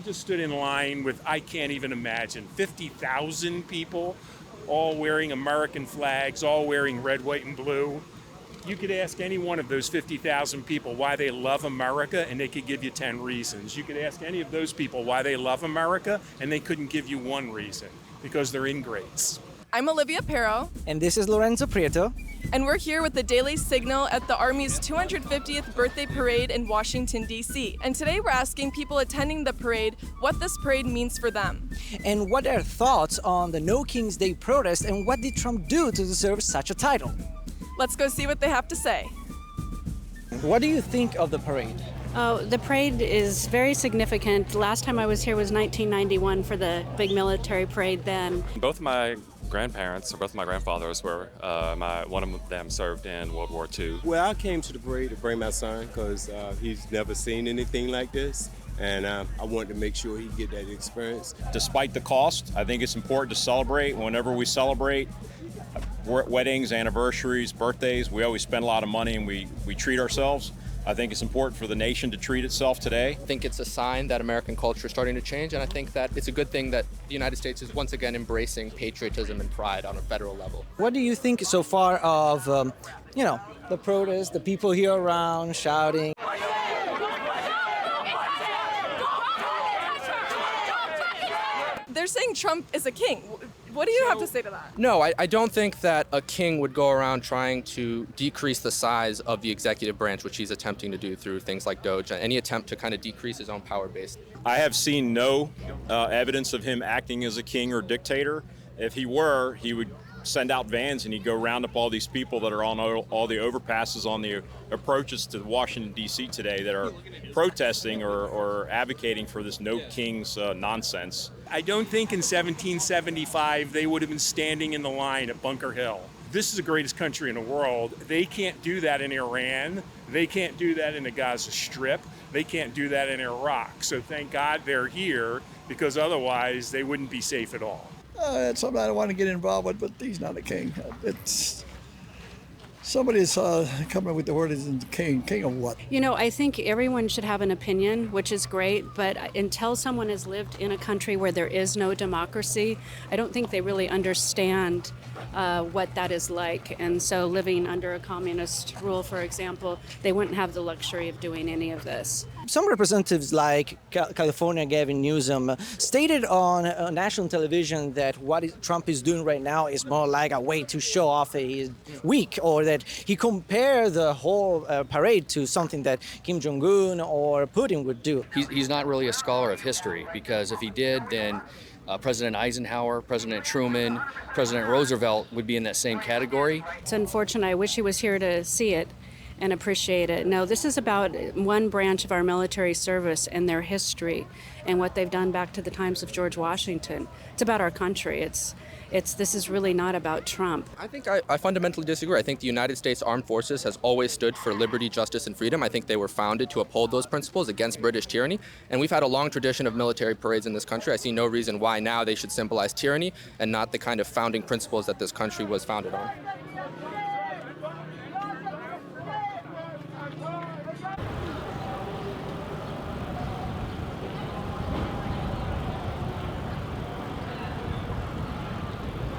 we just stood in line with, I can't even imagine, 50,000 people, all wearing American flags, all wearing red, white, and blue. You could ask any one of those 50,000 people why they love America, and they could give you 10 reasons. You could ask any of those people why they love America, and they couldn't give you one reason, because they're ingrates. I'm Olivia Pero. And this is Lorenzo Prieto. And we're here with the Daily Signal at the Army's 250th birthday parade in Washington, D.C. And today we're asking people attending the parade what this parade means for them. And what are their thoughts on the No King's Day protest, and what did Trump do to deserve such a title? Let's go see what they have to say. What do you think of the parade? Oh, the parade is very significant. Last time I was here was 1991 for the big military parade then. Both my grandparents, or both my grandfathers were, one of them served in World War II. Well, I came to the parade to bring my son because he's never seen anything like this. And I wanted to make sure he get that experience. Despite the cost, I think it's important to celebrate. Whenever we celebrate weddings, anniversaries, birthdays, we always spend a lot of money and we treat ourselves. I think it's important for the nation to treat itself today. I think it's a sign that American culture is starting to change, and I think that it's a good thing that the United States is once again embracing patriotism and pride on a federal level. What do you think so far of, the protest, the people here around shouting? They're saying Trump is a king. What do you have to say to that? No, I don't think that a king would go around trying to decrease the size of the executive branch, which he's attempting to do through things like DOJ, any attempt to kind of decrease his own power base. I have seen no evidence of him acting as a king or dictator. If he were, he would send out vans and he'd go round up all these people that are on all the overpasses on the approaches to Washington, D.C. today that are protesting or advocating for this no kings nonsense. I don't think in 1775 they would have been standing in the line at Bunker Hill. This is the greatest country in the world. They can't do that in Iran. They can't do that in the Gaza Strip. They can't do that in Iraq. So thank God they're here, because otherwise they wouldn't be safe at all. It's something I don't want to get involved with, but he's not a king. It's somebody's coming with the word is king. King of what? You know, I think everyone should have an opinion, which is great, but until someone has lived in a country where there is no democracy, I don't think they really understand what that is like. And so living under a communist rule, for example, they wouldn't have the luxury of doing any of this. Some representatives like California Gavin Newsom stated on national television that what Trump is doing right now is more like a way to show off he's weak, or that he compared the whole parade to something that Kim Jong-un or Putin would do. He's not really a scholar of history, because if he did, then President Eisenhower, President Truman, President Roosevelt would be in that same category. It's unfortunate. I wish he was here to see it and appreciate it. No, this is about one branch of our military service and their history and what they've done back to the times of George Washington. It's about our country. This is really not about Trump. I think I fundamentally disagree. I think the United States Armed Forces has always stood for liberty, justice, and freedom. I think they were founded to uphold those principles against British tyranny. And we've had a long tradition of military parades in this country. I see no reason why now they should symbolize tyranny and not the kind of founding principles that this country was founded on.